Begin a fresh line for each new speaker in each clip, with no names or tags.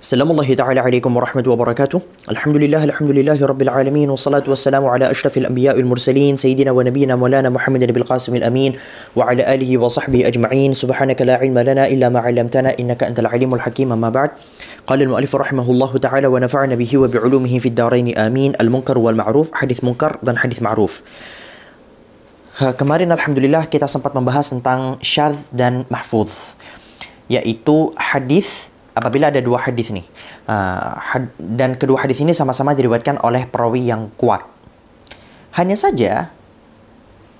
Assalamualaikum ta'ala warahmatullahi wabarakatuh. Alhamdulillahi rabbil alamin. Wassalatu wassalamu ala ashrafil anbiya wal mursalin Sayyidina wa nabiyina maulana Muhammadin bil qasimil amin. Wa ala alihi wa sahbihi ajma'in. Subhanaka la ilma lana illa ma 'allamtana innaka antal alimul hakim. Amma ba'd. Qala al-mu'allif rahimahullahu ta'ala wa nafa'ana bihi wa bi'ulumihi fid dharain amin. Al-munkar wal ma'ruf, hadis munkar dan hadis ma'ruf. Kemarin alhamdulillah kita sempat membahas tentang syadz dan mahfuz, yaitu hadis apabila ada dua hadis nih, dan kedua hadis ini sama-sama diriwayatkan oleh perawi yang kuat. Hanya saja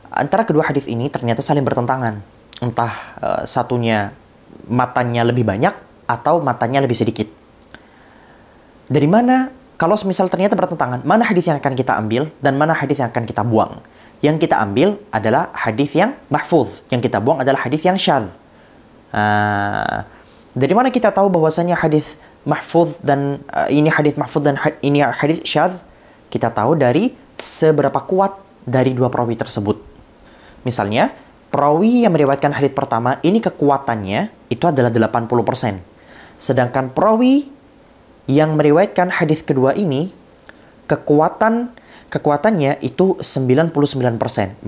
antara kedua hadis ini ternyata saling bertentangan. Entah satunya matanya lebih banyak atau matanya lebih sedikit. Dari mana, kalau semisal ternyata bertentangan, mana hadis yang akan kita ambil dan mana hadis yang akan kita buang? Yang kita ambil adalah hadis yang mahfuz, yang kita buang adalah hadis yang syadz. Dari mana kita tahu bahwasanya hadis mahfuz dan ini hadis mahfuz dan ini hadis syadz? Kita tahu dari seberapa kuat dari dua perawi tersebut. Misalnya, perawi yang meriwayatkan hadis pertama ini kekuatannya itu adalah 80%. Sedangkan perawi yang meriwayatkan hadis kedua ini kekuatannya itu 99%.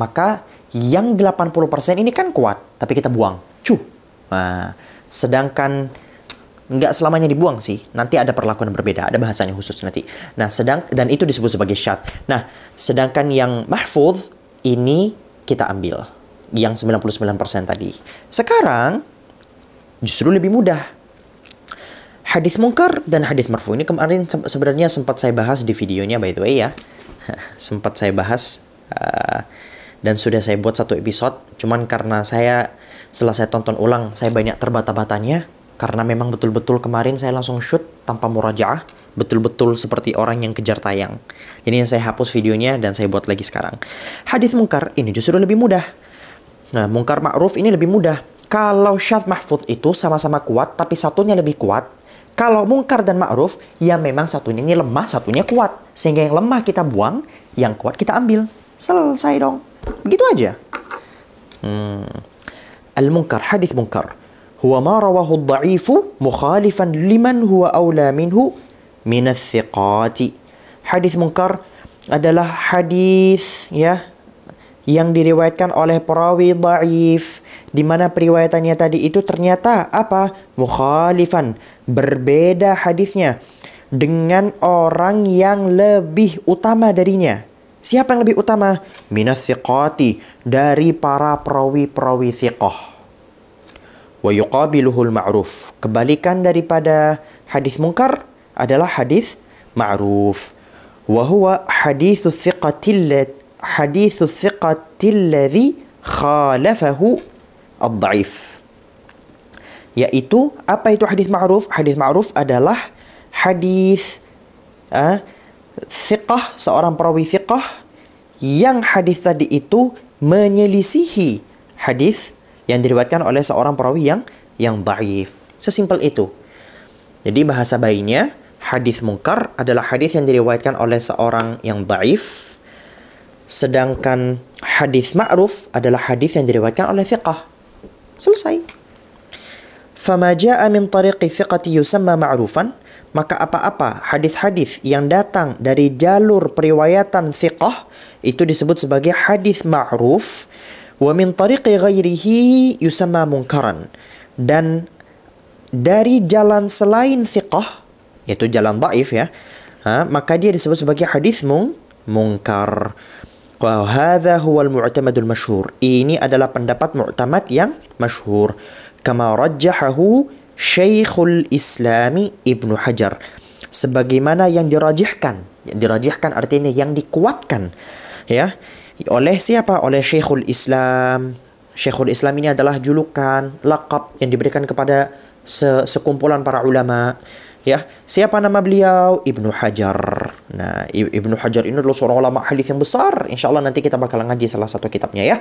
Maka yang 80% ini kan kuat, tapi kita buang. Sedangkan nggak selamanya dibuang sih. Nanti ada perlakuan yang berbeda, ada bahasanya khusus nanti. Nah, dan itu disebut sebagai syadz. Nah, sedangkan yang mahfuz ini kita ambil yang 99% tadi. Sekarang justru lebih mudah. Hadis munkar dan hadis marfu ini kemarin sebenarnya sempat saya bahas di videonya, by the way ya. Sempat saya bahas dan sudah saya buat satu episode. Cuman karena setelah saya tonton ulang, saya banyak terbata-batanya karena memang betul-betul kemarin saya langsung shoot tanpa murajaah, betul-betul seperti orang yang kejar tayang. Jadi saya hapus videonya dan saya buat lagi sekarang. Hadis munkar ini justru lebih mudah. Nah, munkar ma'ruf ini lebih mudah. Kalau syadz mahfuz itu sama-sama kuat, tapi satunya lebih kuat. Kalau munkar dan ma'ruf, ya memang satunya ini lemah, satunya kuat. Sehingga yang lemah kita buang, yang kuat kita ambil. Selesai dong. Begitu aja. Al-munkar, hadis munkar. Huwa ma rawahu ad-dha'ifu mukhalifan liman huwa awla minhu minas thiqati. Hadis munkar adalah hadis yang diriwayatkan oleh perawi dhaif, di mana periwayatannya tadi itu ternyata apa? Mukhalifan, berbeda hadisnya dengan orang yang lebih utama darinya. Siapa yang lebih utama? Minas thiqati, dari para perawi-perawi thiqah. Wa yuqabiluhul ma'ruf, kebalikan daripada hadis munkar adalah hadis ma'ruf. Wa huwa hadithu thiqati alladhi khalafahu ad-dhaif. Yaitu, apa itu hadis ma'ruf? Hadis ma'ruf adalah hadis thiqah, seorang perawi thiqah yang hadis tadi itu menyelisihi hadis yang diriwayatkan oleh seorang perawi yang dhaif. Sesimpel itu. Jadi bahasa bayinya, hadis munkar adalah hadis yang diriwayatkan oleh seorang yang dhaif, sedangkan hadis ma'ruf adalah hadis yang diriwayatkan oleh thiqah. Selesai. Fama jaa min tariqi thiqati yusamma ma'rufan, maka apa-apa hadis-hadis yang datang dari jalur periwayatan thiqah itu disebut sebagai hadis ma'ruf. Wa min tariqi ghairihi yusamma munkaran, dan dari jalan selain thiqah, yaitu jalan dhaif maka dia disebut sebagai hadis munkar. Wa hadha huwa al-mu'tamadul masyhur. Ini adalah pendapat mu'tamad yang masyhur. Kama rajjahahu Syekhul Islami Ibnu Hajar. Sebagaimana yang dirajihkan. Yang dirajihkan artinya yang dikuatkan. Ya. Oleh siapa? Oleh Syekhul Islam. Syekhul Islam ini adalah julukan, laqab yang diberikan kepada sekumpulan para ulama. Ya, siapa nama beliau? Ibnu Hajar. Nah, Ibnu Hajar ini adalah seorang ulama hadis yang besar. Insya Allah nanti kita bakal ngaji salah satu kitabnya ya.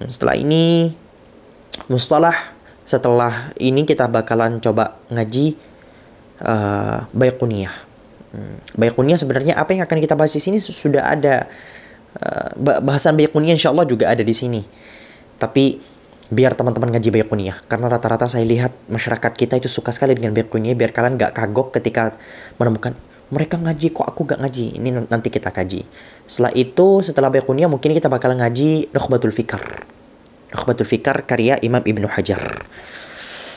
Setelah ini mustalah. Setelah ini kita bakalan coba ngaji Baiquniyah. Baiquniyah sebenarnya apa yang akan kita bahas di sini sudah ada. Bahasan Baiquniyah insya Allah juga ada di sini. Tapi biar teman-teman ngaji Baiquniyah. Karena rata-rata saya lihat masyarakat kita itu suka sekali dengan Baiquniyah, biar kalian nggak kagok ketika menemukan mereka ngaji kok aku nggak ngaji. Ini nanti kita kaji. Setelah itu, setelah Baiquniyah mungkin kita bakal ngaji Nukhbatul Fikar. Nukhbatul Fikar karya Imam Ibnu Hajar.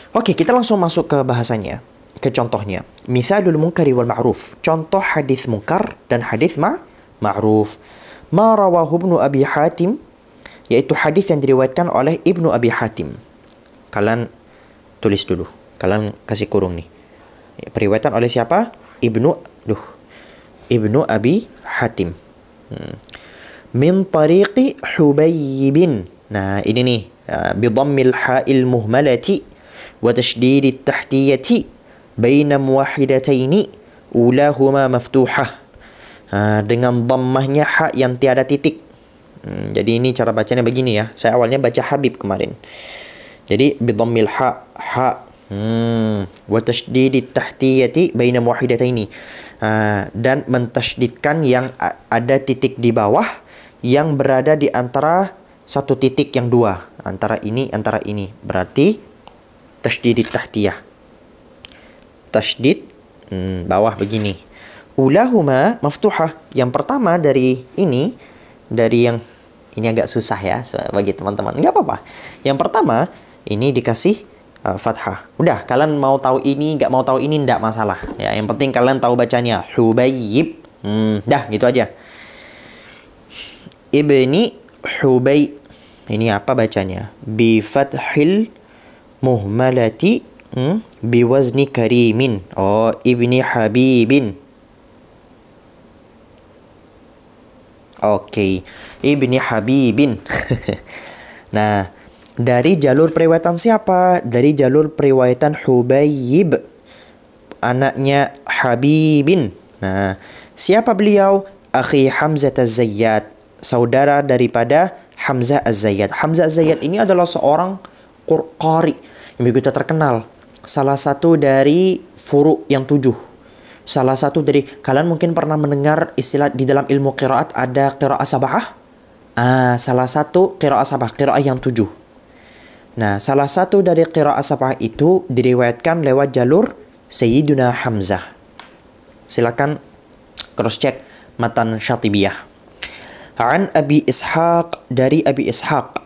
Oke, kita langsung masuk ke bahasanya, ke contohnya. Mithalul munkari wal ma'ruf. Contoh hadis munkar dan hadis ma'ruf. Ma rawahu Ibnu Abi Hatim, yaitu hadis yang diriwayatkan oleh Ibnu Abi Hatim. Kalian tulis dulu. Kalian kasih kurung nih. Periwayatan oleh siapa? Ibnu Abi Hatim. Min tariqi Hubaybin. Nah, ini nih. Bidhammil ha'il muhmalati wa tashdidit tahtiyati baina muwahhidataini ulahuma maftuhah. Dengan dhammahnya ha yang tiada titik. Jadi ini cara bacanya begini ya. Saya awalnya baca Habib kemarin. Jadi bidhammil ha wa tashdidit tahtiyati baina muwahhidataini. Dan mentasydidkan yang ada titik di bawah yang berada di antara satu titik yang dua, antara ini berarti tasydidit tahtiyah. Tasydid bawah begini. Ulahuma maftuhah. Yang pertama dari yang ini agak susah ya bagi teman-teman. Nggak apa-apa. Yang pertama ini dikasih fathah. Udah, kalian mau tahu ini, nggak mau tahu ini, nggak masalah. Ya, yang penting kalian tahu bacanya. Hubayib. Dah, gitu aja. Ibni Hubay. Ini apa bacanya? Bi fathil muhmalati biwazni karimin. Oh, Ibni Habibin. Oke, Ibni Habibin. Nah, dari jalur periwayatan siapa? Dari jalur periwayatan Hubayib, anaknya Habibin. Nah, siapa beliau? Akhi Hamzah Az-Zayyad, saudara daripada Hamzah Az-Zayyad. Hamzah Az-Zayyad ini adalah seorang qari yang begitu terkenal. Salah satu dari furu yang 7. Salah satu dari, kalian mungkin pernah mendengar istilah di dalam ilmu qiraat ada qiraah sab'ah. Salah satu qiraah sab'ah, qiraah yang 7. Nah, salah satu dari qiraah sab'ah itu diriwayatkan lewat jalur Sayyiduna Hamzah. Silakan cross check matan Syatibiyah. An Abi Ishaq, dari Abi Ishaq.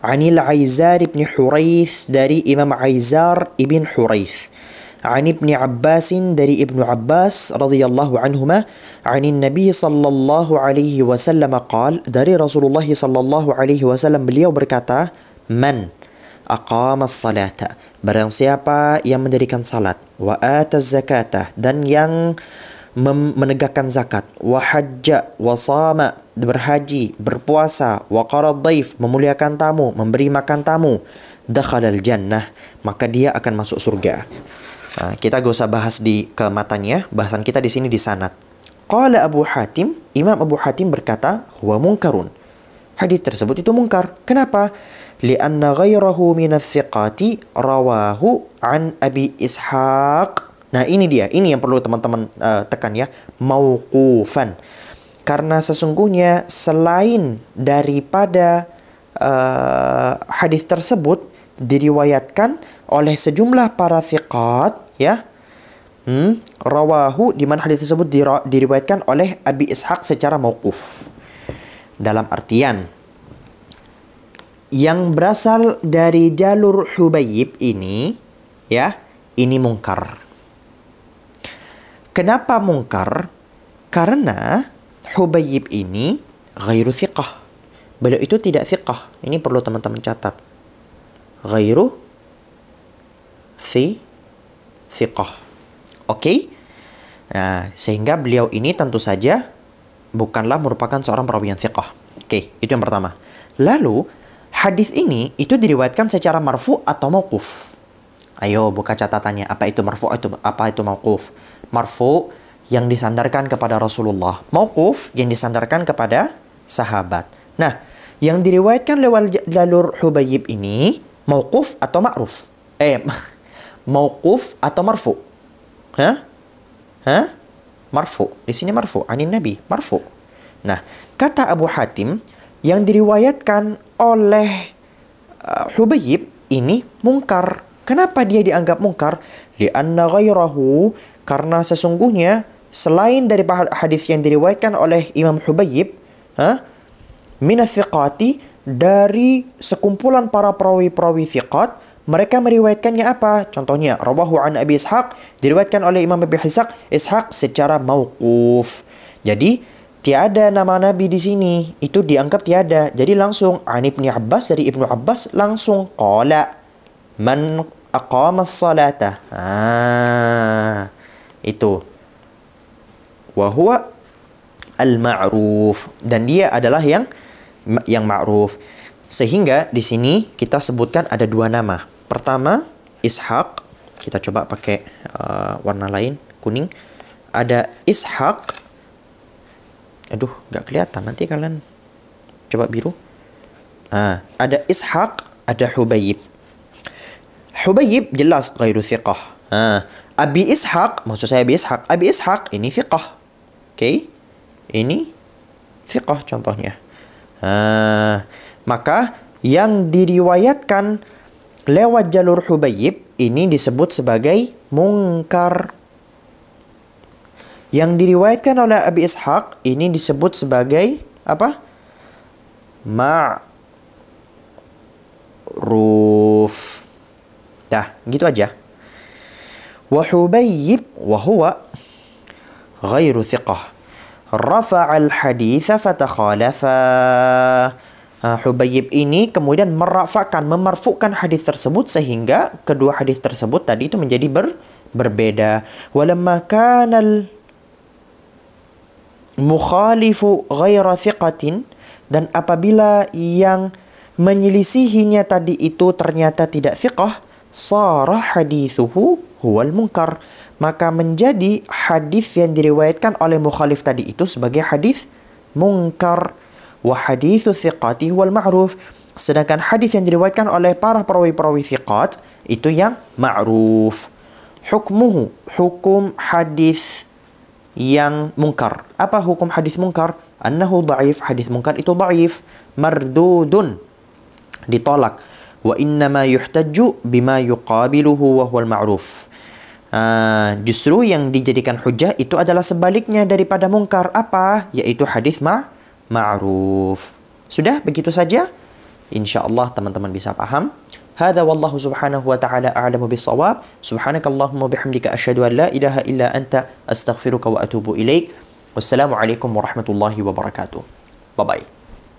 Anil Aizar ibn Hurayth, dari Imam Aizar ibn Hurayth. عن ابن عباس dari Ibnu Abbas radhiyallahu anhuma عن النبي صلى الله عليه وسلم قال, dari Rasulullah sallallahu alaihi wasallam beliau berkata, man aqama as-salata, barang siapa yang mendirikan salat, wa ataz zakata, dan yang menegakkan zakat, wa hajja wa sama, berhaji, berpuasa, wa qara dhaif, memuliakan tamu, memberi makan tamu, dakhalal jannah, maka dia akan masuk surga. Nah, kita gak usah bahas di kematannya, bahasan kita di sini di sanad. Qala Abu Hatim, Imam Abu Hatim berkata, huwa munkarun. Hadis tersebut itu munkar. Kenapa? Lianna ghairahu minats thiqati rawahu an Abi Ishaq. Nah, ini dia, ini yang perlu teman-teman tekan ya, mauqufan. Karena sesungguhnya selain daripada hadis tersebut diriwayatkan oleh sejumlah para thiqat ya. Rawahu, di mana hadis tersebut diriwayatkan oleh Abi Ishaq secara mauquf. Dalam artian yang berasal dari jalur Hubayib ini ya, ini mungkar. Kenapa mungkar? Karena Hubayib ini ghairu thiqah. Beliau itu tidak thiqah. Ini perlu teman-teman catat. Ghairu thiqah. Oke? Nah, sehingga beliau ini tentu saja bukanlah merupakan seorang perawi yang thiqah. Oke, itu yang pertama. Lalu, hadis ini itu diriwayatkan secara marfu atau mauquf. Ayo buka catatannya, apa itu marfu, apa itu mauquf? Marfu yang disandarkan kepada Rasulullah, mauquf yang disandarkan kepada sahabat. Nah, yang diriwayatkan lewat jalur Hubayib ini mauquf atau ma'ruf? Mauquf atau marfu? Marfu. Di sini marfu, anin Nabi, marfu. Nah, kata Abu Hatim yang diriwayatkan oleh Hubayib ini mungkar. Kenapa dia dianggap mungkar? Lianna ghairahu, karena sesungguhnya selain dari hadis yang diriwayatkan oleh Imam Hubayib, minas thiqati, dari sekumpulan para perawi-perawi thiqat, mereka meriwayatkannya apa? Contohnya, rawahu an Abi Ishaq, diriwayatkan oleh Imam Abi Ishaq secara mauquf. Jadi tiada nama Nabi di sini, itu dianggap tiada. Jadi langsung an Ibnu Abbas, dari Ibnu Abbas langsung qala man aqama as-salata. Itu. Wa huwa al-ma'ruf, dan dia adalah yang ma'ruf. Sehingga di sini kita sebutkan ada dua nama. Pertama, Ishaq. Kita coba pakai warna lain, kuning. Ada Ishaq. Aduh, nggak kelihatan. Nanti kalian coba biru. Ada Ishaq, ada Hubayib. Hubayib jelas ghairu thiqah. Abi Ishaq, maksud saya Abi Ishaq. Abi Ishaq ini thiqah. Oke. Ini thiqah contohnya. Maka yang diriwayatkan lewat jalur Hubayib ini disebut sebagai mungkar. Yang diriwayatkan oleh Abi Ishaq ini disebut sebagai apa? Ma'ruf. Dah, gitu aja. Wa Hubayib wa huwa ghairu thiqah. Rafa'al haditha fatakhalafa. Hubayib ini kemudian memarfukan hadis tersebut, sehingga kedua hadis tersebut tadi itu menjadi berbeda. Walamma kanal mukhalifu ghaira thiqatin, dan apabila yang menyelisihinya tadi itu ternyata tidak thiqah, sara hadithuhu huwal munkar, maka menjadi hadis yang diriwayatkan oleh mukhalif tadi itu sebagai hadis mungkar. Wa hadithu thiqati huwal ma'ruf, sedangkan hadis yang diriwayatkan oleh para perawi-perawi thiqat itu yang ma'ruf. Hukmuhu, hukum hadis yang mungkar. Apa hukum hadis mungkar? Annahu dha'if, hadis mungkar itu dha'if, mardudun, ditolak. Wa innama yuhtajju bima yuqabiluhu wa huwal ma'ruf. Justru yang dijadikan hujah itu adalah sebaliknya daripada mungkar. Apa? Yaitu hadis ma'ruf. Sudah begitu saja. InsyaAllah teman-teman bisa paham. Hadza wallahu subhanahu wa ta'ala a'lamu bis-shawab. Subhanakallahumma bihamdika asyhadu an la ilaha illa anta astaghfiruka wa atubu ilaik. Wassalamualaikum warahmatullahi wabarakatuh. Bye bye.